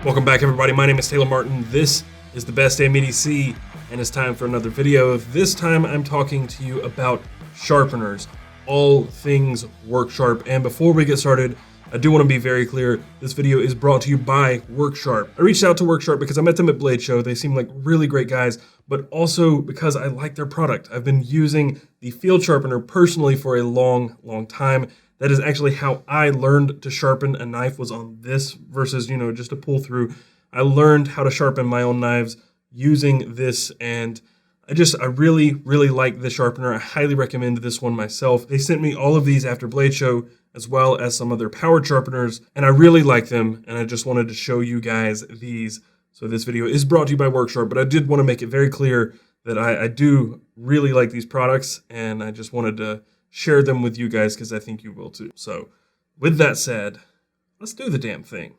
Welcome back, everybody. My name is Taylor Martin. This is the best Damn EDC, and it's time for another video. This time I'm talking to you about sharpeners, all things WorkSharp. And before we get started, I do want to be very clear, this video is brought to you by WorkSharp. I reached out to WorkSharp because I met them at Blade Show. They seem like really great guys, but also because I like their product. I've been using the field sharpener personally for a long time. That is actually how I learned to sharpen a knife, was on this versus, just a pull through. I learned how to sharpen my own knives using this, and I really like this sharpener. I highly recommend this one myself. They sent me all of these after Blade Show, as well as some other powered sharpeners, and I really like them, and I just wanted to show you guys these. So this video is brought to you by WorkSharp, but I did want to make it very clear that I do really like these products, and I just wanted to share them with you guys because I think you will too. So with that said, let's do the damn thing.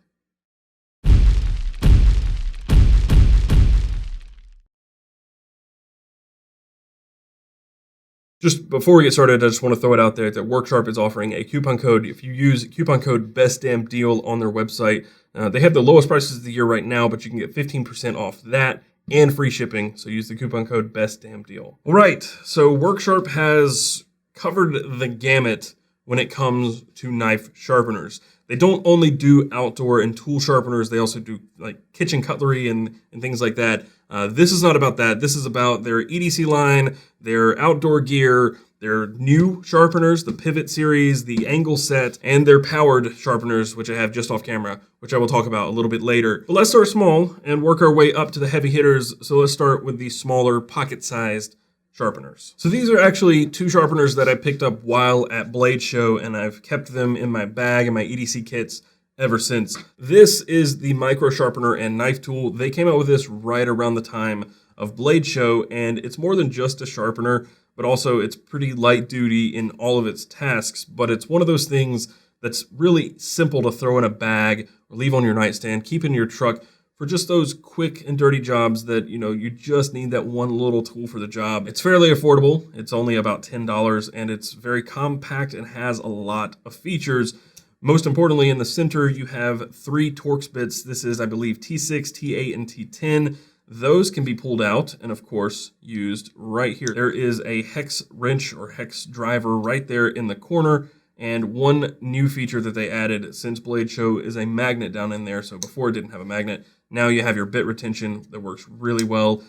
Just before we get started, I just want to throw it out there that WorkSharp is offering a coupon code. If you use coupon code BESTDAMNDEAL on their website, they have the lowest prices of the year right now, but you can get 15% off that and free shipping. So use the coupon code BESTDAMNDEAL. All right, so WorkSharp has covered the gamut when it comes to knife sharpeners. They don't only do outdoor and tool sharpeners, they also do like kitchen cutlery and things like that. This is not about that. This is about their EDC line, their outdoor gear, their new sharpeners, the Pivot series, the Angle set, and their powered sharpeners, which I have just off camera, which I will talk about a little bit later. But let's start small and work our way up to the heavy hitters. So let's start with the smaller pocket-sized sharpeners. So these are actually two sharpeners that I picked up while at Blade Show, and I've kept them in my bag and my EDC kits ever since. This is the micro sharpener and knife tool. They came out with this right around the time of Blade Show, and it's more than just a sharpener, but also it's pretty light duty in all of its tasks. But it's one of those things that's really simple to throw in a bag or leave on your nightstand, keep in your truck, for just those quick and dirty jobs that, you just need that one little tool for the job. It's fairly affordable. It's only about $10, and it's very compact and has a lot of features. Most importantly, in the center, you have 3 Torx bits. This is, I believe, T6, T8, and T10. Those can be pulled out and, of course, used right here. There is a hex wrench or hex driver right there in the corner. And one new feature that they added since Blade Show is a magnet down in there. So before it didn't have a magnet. Now you have your bit retention that works really well.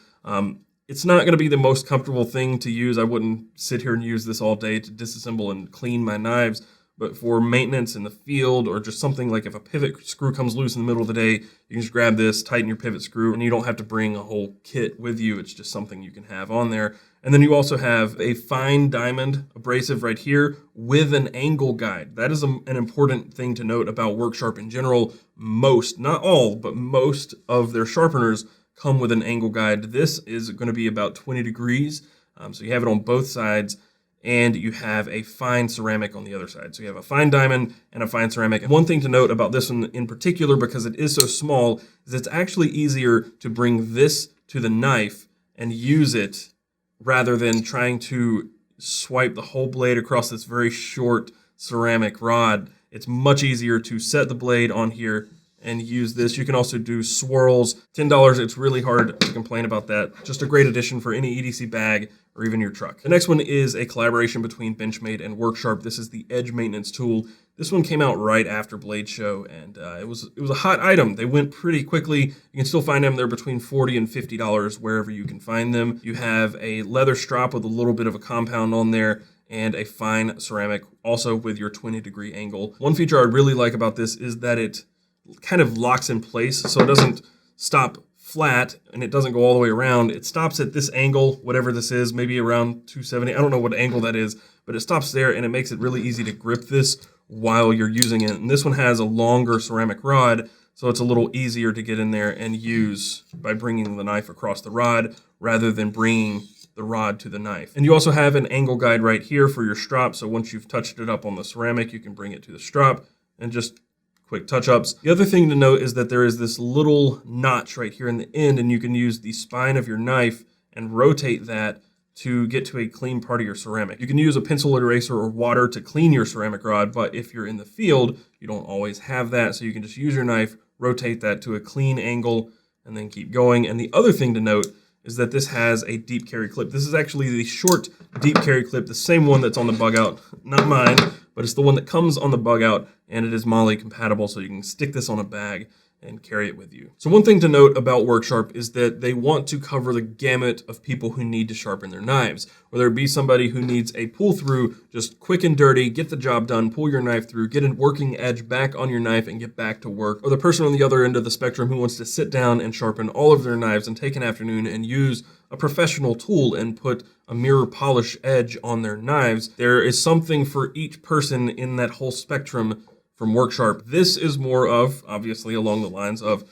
It's not going to be the most comfortable thing to use. I wouldn't sit here and use this all day to disassemble and clean my knives. But for maintenance in the field, or just something like if a pivot screw comes loose in the middle of the day, you can just grab this, tighten your pivot screw, and you don't have to bring a whole kit with you. It's just something you can have on there. And then you also have a fine diamond abrasive right here with an angle guide. That is an important thing to note about WorkSharp in general. Most, not all, but most of their sharpeners come with an angle guide. This is going to be about 20 degrees. So you have it on both sides. And you have a fine ceramic on the other side. So you have a fine diamond and a fine ceramic. And one thing to note about this one in particular, because it is so small, is it's actually easier to bring this to the knife and use it rather than trying to swipe the whole blade across this very short ceramic rod. It's much easier to set the blade on here and use this. You can also do swirls. $10, it's really hard to complain about that. Just a great addition for any EDC bag or even your truck. The next one is a collaboration between Benchmade and WorkSharp. This is the Edge Maintenance Tool. This one came out right after Blade Show, and it was a hot item. They went pretty quickly. You can still find them. They're between $40 and $50 wherever you can find them. You have a leather strap with a little bit of a compound on there, and a fine ceramic, also with your 20-degree angle. One feature I really like about this is that it kind of locks in place, so it doesn't stop flat and it doesn't go all the way around. It stops at this angle, whatever this is, maybe around 270. I don't know what angle that is, but it stops there, and it makes it really easy to grip this while you're using it. And this one has a longer ceramic rod, so it's a little easier to get in there and use by bringing the knife across the rod rather than bringing the rod to the knife. And you also have an angle guide right here for your strop, so once you've touched it up on the ceramic, you can bring it to the strop and just quick touch-ups. The other thing to note is that there is this little notch right here in the end, and you can use the spine of your knife and rotate that to get to a clean part of your ceramic. You can use a pencil eraser or water to clean your ceramic rod, but if you're in the field, you don't always have that, so you can just use your knife, rotate that to a clean angle, and then keep going. And the other thing to note is that this has a deep carry clip. This is actually the short deep carry clip, the same one that's on the bug out, not mine, but it's the one that comes on the bug out, and it is MOLLE compatible, so you can stick this on a bag and carry it with you. So one thing to note about WorkSharp is that they want to cover the gamut of people who need to sharpen their knives. Whether it be somebody who needs a pull through, just quick and dirty, get the job done, pull your knife through, get a working edge back on your knife and get back to work. Or the person on the other end of the spectrum who wants to sit down and sharpen all of their knives and take an afternoon and use a professional tool and put a mirror polish edge on their knives. There is something for each person in that whole spectrum from WorkSharp. This is more of, obviously, along the lines of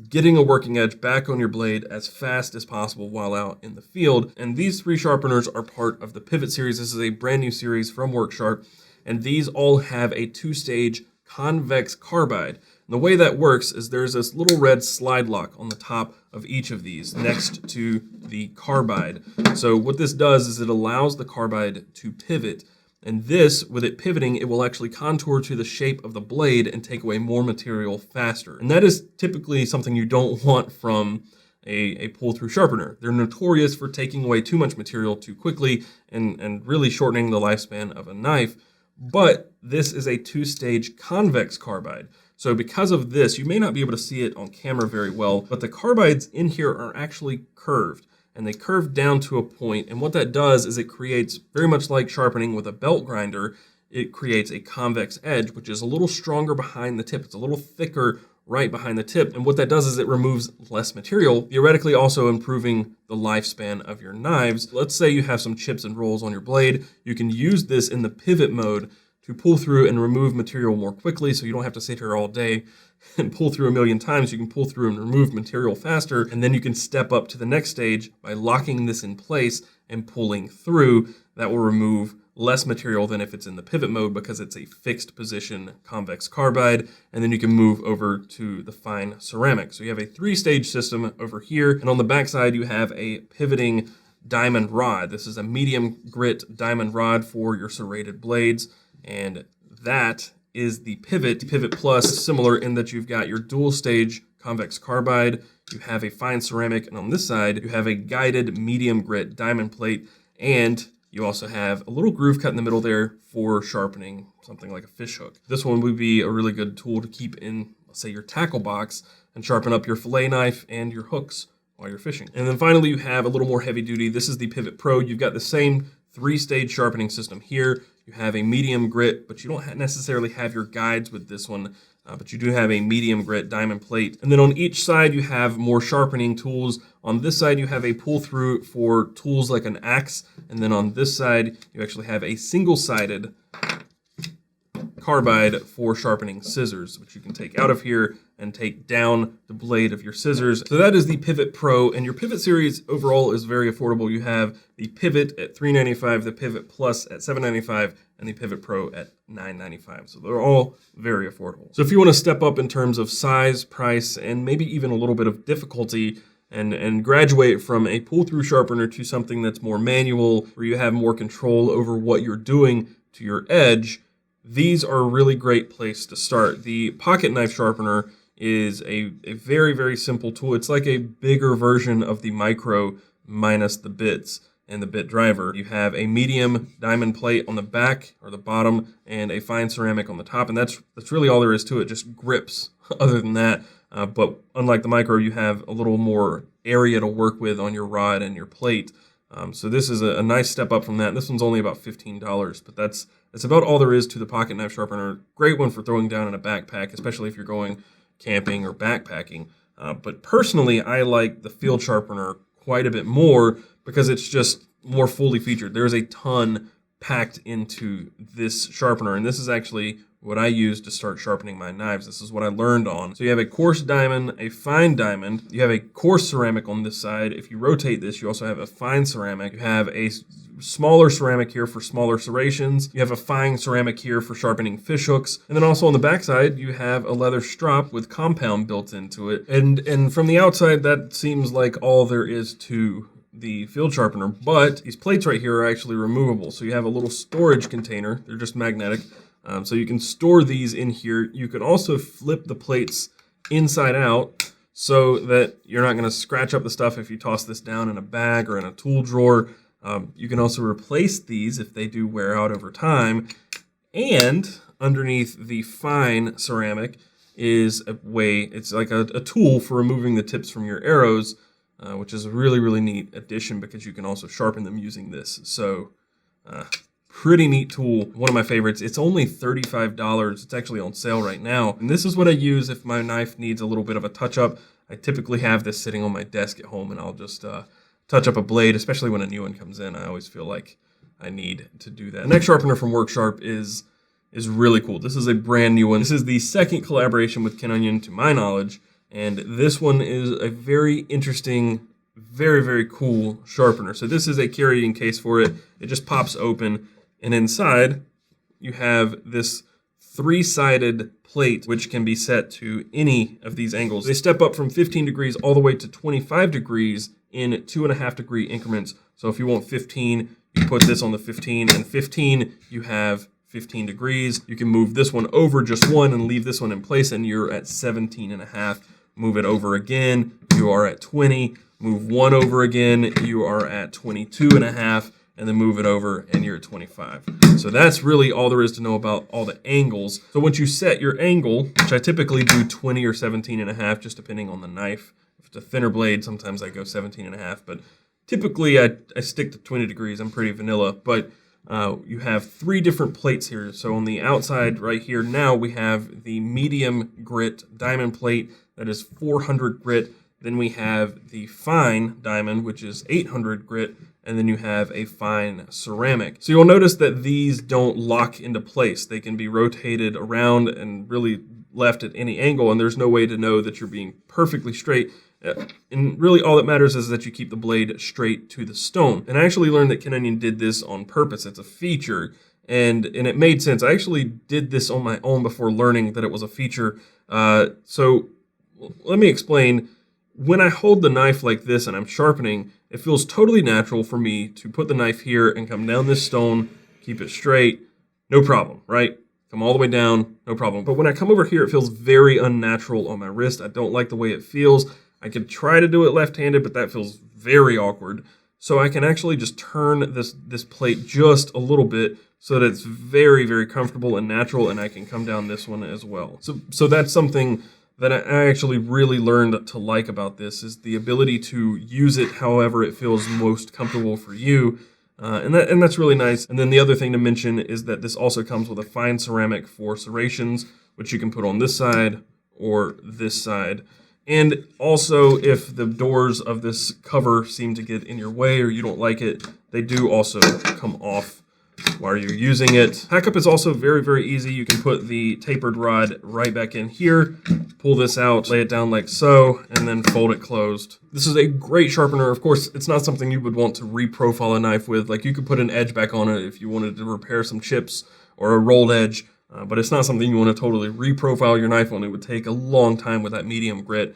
getting a working edge back on your blade as fast as possible while out in the field. And these 3 sharpeners are part of the Pivot series. This is a brand new series from WorkSharp, and these all have a 2-stage convex carbide. And the way that works is there's this little red slide lock on the top of each of these next to the carbide. So what this does is it allows the carbide to pivot. And this, with it pivoting, it will actually contour to the shape of the blade and take away more material faster. And that is typically something you don't want from a pull-through sharpener. They're notorious for taking away too much material too quickly and really shortening the lifespan of a knife. But this is a 2-stage convex carbide. So because of this, you may not be able to see it on camera very well, but the carbides in here are actually curved. And they curve down to a point, and what that does is it creates, very much like sharpening with a belt grinder, it creates a convex edge, which is a little stronger behind the tip. It's a little thicker right behind the tip, and what that does is it removes less material, theoretically also improving the lifespan of your knives. Let's say you have some chips and rolls on your blade. You can use this in the pivot mode to pull through and remove material more quickly, so you don't have to sit here all day and pull through a million times. You can pull through and remove material faster, and then you can step up to the next stage by locking this in place and pulling through. That will remove less material than if it's in the pivot mode because it's a fixed position convex carbide, and then you can move over to the fine ceramic. So you have a 3-stage system over here, and on the back side you have a pivoting diamond rod. This is a medium grit diamond rod for your serrated blades, and that is the Pivot Plus, similar in that you've got your dual stage convex carbide, you have a fine ceramic, and on this side, you have a guided medium grit diamond plate, and you also have a little groove cut in the middle there for sharpening something like a fish hook. This one would be a really good tool to keep in, let's say, your tackle box and sharpen up your fillet knife and your hooks while you're fishing. And then finally, you have a little more heavy duty. This is the Pivot Pro. You've got the same 3-stage sharpening system here. You have a medium grit, but you don't necessarily have your guides with this one, but you do have a medium grit diamond plate. And then on each side, you have more sharpening tools. On this side, you have a pull through for tools like an axe. And then on this side, you actually have a single-sided carbide for sharpening scissors, which you can take out of here and take down the blade of your scissors. So that is the Pivot Pro, and your Pivot series overall is very affordable. You have the Pivot at $395, the Pivot Plus at $795, and the Pivot Pro at $995. So they're all very affordable. So if you want to step up in terms of size, price, and maybe even a little bit of difficulty, and graduate from a pull-through sharpener to something that's more manual, where you have more control over what you're doing to your edge, these are a really great place to start. The pocket knife sharpener is a very, very simple tool. It's like a bigger version of the micro minus the bits and the bit driver. You have a medium diamond plate on the back or the bottom and a fine ceramic on the top, and that's really all there is to it, just grips other than that. But unlike the micro, you have a little more area to work with on your rod and your plate. So this is a nice step up from that. This one's only about $15, but that's about all there is to the pocket knife sharpener. Great one for throwing down in a backpack, especially if you're going camping or backpacking. But personally, I like the field sharpener quite a bit more because it's just more fully featured. There's a ton packed into this sharpener, and this is actually what I use to start sharpening my knives. This is what I learned on. So you have a coarse diamond, a fine diamond. You have a coarse ceramic on this side. If you rotate this, you also have a fine ceramic. You have a smaller ceramic here for smaller serrations. You have a fine ceramic here for sharpening fish hooks. And then also on the back side, you have a leather strop with compound built into it. And from the outside, that seems like all there is to the field sharpener, but these plates right here are actually removable. So you have a little storage container. They're just magnetic. So you can store these in here. You can also flip the plates inside out so that you're not going to scratch up the stuff if you toss this down in a bag or in a tool drawer. You can also replace these if they do wear out over time. And underneath the fine ceramic is a way, it's like a tool for removing the tips from your arrows, which is a really, really neat addition because you can also sharpen them using this. So pretty neat tool. One of my favorites. It's only $35. It's actually on sale right now. And this is what I use if my knife needs a little bit of a touch up. I typically have this sitting on my desk at home, and I'll just touch up a blade, especially when a new one comes in. I always feel like I need to do that. The next sharpener from Worksharp is really cool. This is a brand new one. This is the second collaboration with Onion to my knowledge, and this one is a very interesting, very, very cool sharpener. So this is a carrying case for it. It just pops open, and inside you have this 3-sided plate which can be set to any of these angles. They step up from 15 degrees all the way to 25 degrees in 2.5 degree increments. So if you want 15, you put this on the 15, and 15 you have 15 degrees. You can move this one over just one and leave this one in place, and you're at 17.5. Move it over again, you are at 20. Move one over again, you are at 22.5, and then move it over and you're at 25. So that's really all there is to know about all the angles. So once you set your angle, which I typically do 20 or 17.5, just depending on the knife. If it's a thinner blade, sometimes I go 17.5, but typically I stick to 20 degrees. I'm pretty vanilla, but you have 3 different plates here. So on the outside right here now, we have the medium grit diamond plate that is 400 grit. Then we have the fine diamond, which is 800 grit, and then you have a fine ceramic. So you'll notice that these don't lock into place. They can be rotated around and really left at any angle, and there's no way to know that you're being perfectly straight. And really all that matters is that you keep the blade straight to the stone. And I actually learned that Onion did this on purpose. It's a feature, and it made sense. I actually did this on my own before learning that it was a feature. So let me explain. When I hold the knife like this and I'm sharpening, it feels totally natural for me to put the knife here and come down this stone, keep it straight, no problem, right? Come all the way down, no problem. But when I come over here, it feels very unnatural on my wrist. I don't like the way it feels. I could try to do it left-handed, but that feels very awkward. So I can actually just turn this plate just a little bit so that it's very, very comfortable and natural, and I can come down this one as well. So that's something that I actually really learned to like about this, is the ability to use it however it feels most comfortable for you. And that's really nice. And then the other thing to mention is that this also comes with a fine ceramic for serrations, which you can put on this side or this side. And also, if the doors of this cover seem to get in your way or you don't like it, they do also come off while you're using it. Pack up is also very, very easy. You can put the tapered rod right back in here, pull this out, lay it down like so, and then fold it closed. This is a great sharpener. Of course, it's not something you would want to reprofile a knife with. Like, you could put an edge back on it if you wanted to repair some chips or a rolled edge, but it's not something you want to totally reprofile your knife on. It would take a long time with that medium grit.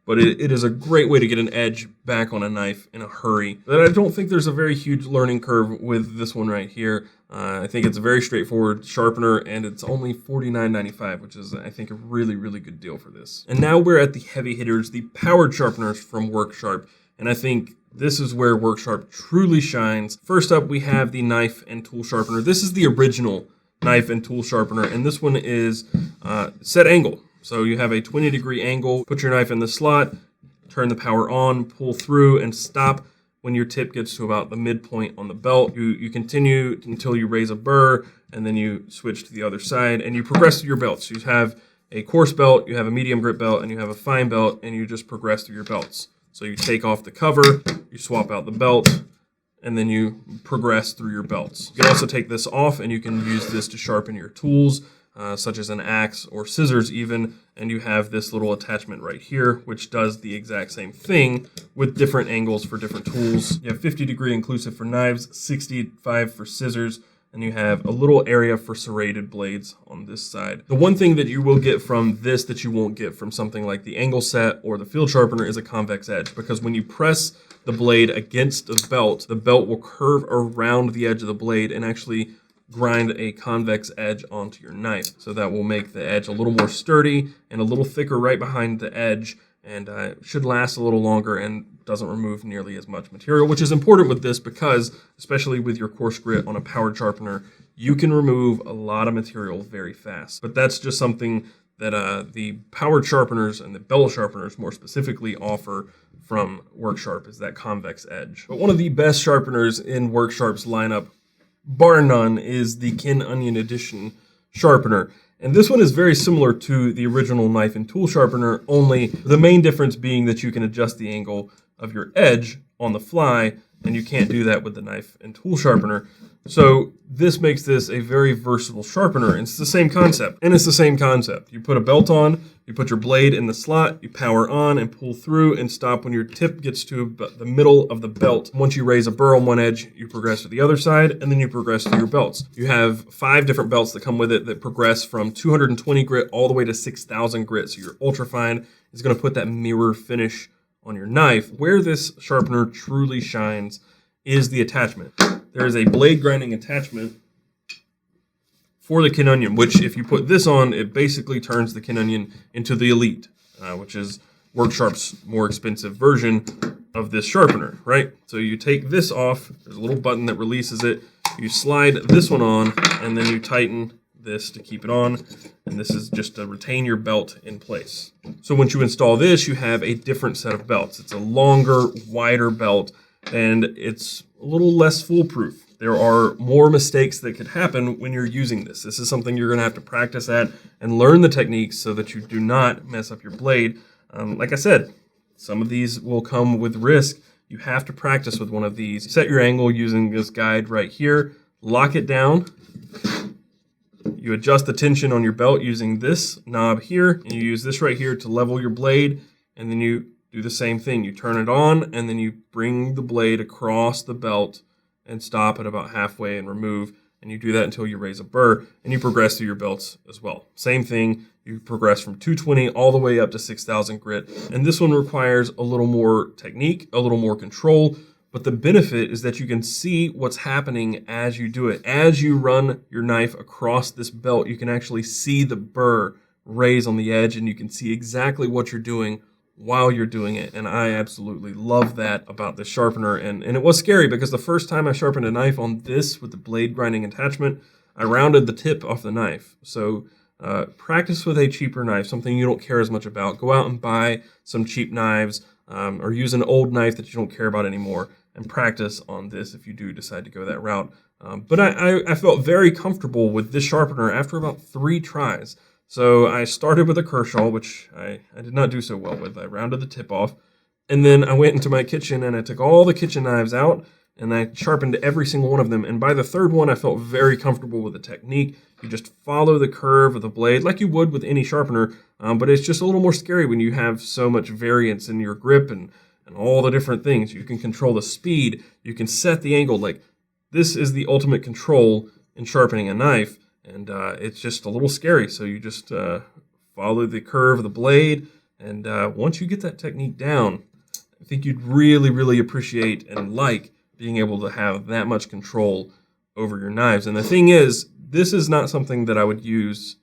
But it is a great way to get an edge back on a knife in a hurry. But I don't think there's a very huge learning curve with this one right here. I think it's a very straightforward sharpener, and it's only $49.95, which is, I think, a really, really good deal for this. And now we're at the heavy hitters, the powered sharpeners from Worksharp. And I think this is where Worksharp truly shines. First up, we have the knife and tool sharpener. This is the original knife and tool sharpener, and this one is set angle. So you have a 20-degree angle, put your knife in the slot, turn the power on, pull through, and stop when your tip gets to about the midpoint on the belt. You continue until you raise a burr, and then you switch to the other side, and you progress through your belts. You have a coarse belt, you have a medium grip belt, and you have a fine belt, and you just progress through your belts. So you take off the cover, you swap out the belt, and then you progress through your belts. You can also take this off, and you can use this to sharpen your tools, such as an axe or scissors even, and you have this little attachment right here, which does the exact same thing with different angles for different tools. You have 50-degree inclusive for knives, 65 for scissors, and you have a little area for serrated blades on this side. The one thing that you will get from this that you won't get from something like the angle set or the field sharpener is a convex edge, because when you press the blade against the belt will curve around the edge of the blade and actually grind a convex edge onto your knife. So that will make the edge a little more sturdy and a little thicker right behind the edge, and should last a little longer and doesn't remove nearly as much material, which is important with this because, especially with your coarse grit on a powered sharpener, you can remove a lot of material very fast. But that's just something that the powered sharpeners and the bellow sharpeners more specifically offer from WorkSharp, is that convex edge. But one of the best sharpeners in WorkSharp's lineup, bar none, is the Kin Onion Edition sharpener. And this one is very similar to the original knife and tool sharpener, only the main difference being that you can adjust the angle of your edge on the fly, and you can't do that with the knife and tool sharpener. So this makes this a very versatile sharpener. And it's the same concept. You put a belt on, you put your blade in the slot, you power on and pull through and stop when your tip gets to the middle of the belt. Once you raise a burr on one edge, you progress to the other side, and then you progress to your belts. You have 5 different belts that come with it that progress from 220 grit all the way to 6,000 grit. So your ultra fine is going to put that mirror finish on your knife. Where this sharpener truly shines is the attachment. There is a blade grinding attachment for the Kin Onion, which if you put this on, it basically turns the Kin Onion into the Elite, which is WorkSharp's more expensive version of this sharpener, right? So you take this off, there's a little button that releases it, you slide this one on, and then you tighten this to keep it on, and this is just to retain your belt in place. So once you install this, you have a different set of belts. It's a longer, wider belt, and it's a little less foolproof. There are more mistakes that could happen when you're using this. This is something you're going to have to practice at and learn the techniques so that you do not mess up your blade. Like I said, some of these will come with risk. You have to practice with one of these. Set your angle using this guide right here. Lock it down. You adjust the tension on your belt using this knob here, and you use this right here to level your blade, and then you do the same thing. You turn it on, and then you bring the blade across the belt and stop at about halfway and remove, and you do that until you raise a burr, and you progress through your belts as well. Same thing, you progress from 220 all the way up to 6,000 grit, and this one requires a little more technique, a little more control, but the benefit is that you can see what's happening as you do it. As you run your knife across this belt, you can actually see the burr raise on the edge, and you can see exactly what you're doing while you're doing it. And I absolutely love that about this sharpener. And it was scary because the first time I sharpened a knife on this with the blade grinding attachment, I rounded the tip off the knife. So practice with a cheaper knife, something you don't care as much about. Go out and buy some cheap knives, or use an old knife that you don't care about anymore, and practice on this if you do decide to go that route. But I felt very comfortable with this sharpener after about 3 tries. So I started with a Kershaw, which I did not do so well with. I rounded the tip off, and then I went into my kitchen and I took all the kitchen knives out and I sharpened every single one of them. And by the 3rd one, I felt very comfortable with the technique. You just follow the curve of the blade like you would with any sharpener, but it's just a little more scary when you have so much variance in your grip and all the different things. You can control the speed, you can set the angle. Like, this is the ultimate control in sharpening a knife. And it's just a little scary. So you just follow the curve of the blade. And once you get that technique down, I think you'd really, really appreciate and like being able to have that much control over your knives. And the thing is, this is not something that I would use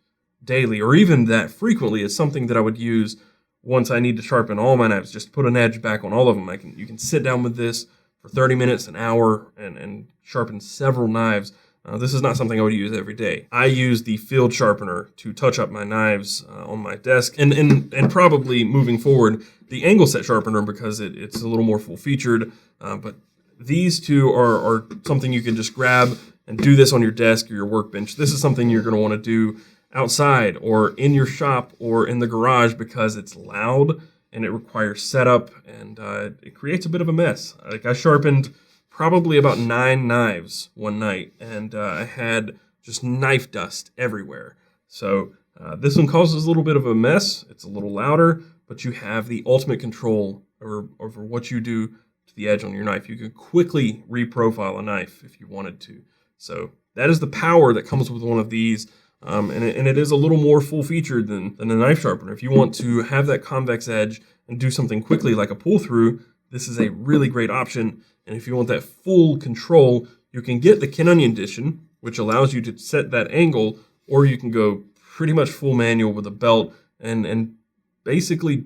daily or even that frequently. It's something that I would use once I need to sharpen all my knives, just put an edge back on all of them. You can sit down with this for 30 minutes, an hour, and sharpen several knives. This is not something I would use every day. I use the field sharpener to touch up my knives on my desk, and probably moving forward, the angle set sharpener, because it's a little more full-featured. But these two are something you can just grab and do this on your desk or your workbench. This is something you're going to want to do outside or in your shop or in the garage because it's loud and it requires setup, and it creates a bit of a mess. Like, I sharpened probably about 9 knives one night, and I had just knife dust everywhere. So this one causes a little bit of a mess. It's a little louder, but you have the ultimate control over what you do to the edge on your knife. You can quickly reprofile a knife if you wanted to. So That is the power that comes with one of these. And it is a little more full featured than a knife sharpener. If you want to have that convex edge and do something quickly like a pull through, this is a really great option. And if you want that full control, you can get the Ken Onion edition, which allows you to set that angle, or you can go pretty much full manual with a belt and basically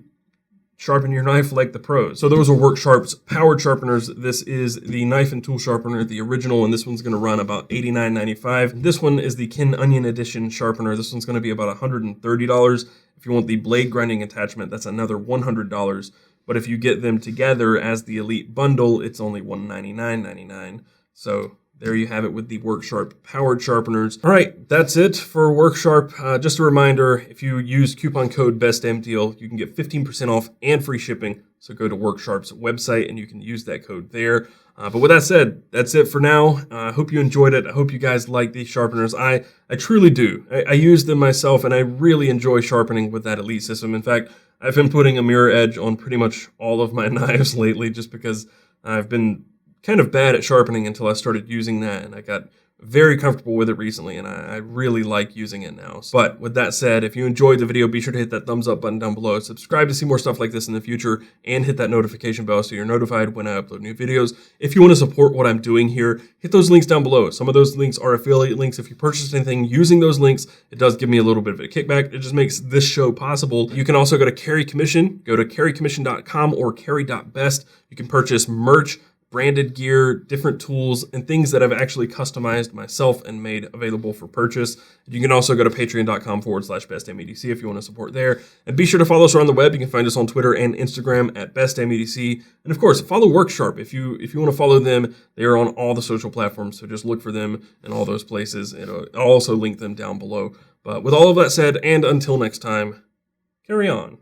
sharpen your knife like the pros. So those are WorkSharp's powered sharpeners. This is the knife and tool sharpener, the original, and this one's going to run about $89.95. This one is the Ken Onion edition sharpener. This one's going to be about $130. If you want the blade grinding attachment, that's another $100. But if you get them together as the Elite bundle, it's only $199.99. So there you have it with the WorkSharp powered sharpeners. All right, that's it for WorkSharp. Just a reminder, if you use coupon code BestDamnDeal, you can get 15% off and free shipping. So go to WorkSharp's website and you can use that code there. But with that said, that's it for now. I hope you enjoyed it. I hope you guys like these sharpeners. I truly do. I use them myself and I really enjoy sharpening with that Elite system. In fact, I've been putting a mirror edge on pretty much all of my knives lately just because I've been kind of bad at sharpening until I started using that, and I got very comfortable with it recently, and I really like using it now. But with that said, if you enjoyed the video, be sure to hit that thumbs up button down below, subscribe to see more stuff like this in the future, and hit that notification bell so you're notified when I upload new videos. If you want to support what I'm doing here, hit those links down below. Some of those links are affiliate links. If you purchase anything using those links, it does give me a little bit of a kickback. It just makes this show possible. You can also go to Carry Commission, go to carrycommission.com or carry.best. You can purchase merch, branded gear, different tools, and things that I've actually customized myself and made available for purchase. You can also go to patreon.com/bestdamnedc if you want to support there. And be sure to follow us around the web. You can find us on Twitter and Instagram at bestdamnedc. And of course, follow WorkSharp. If you want to follow them, they are on all the social platforms. So just look for them in all those places. And I'll also link them down below. But with all of that said, and until next time, carry on.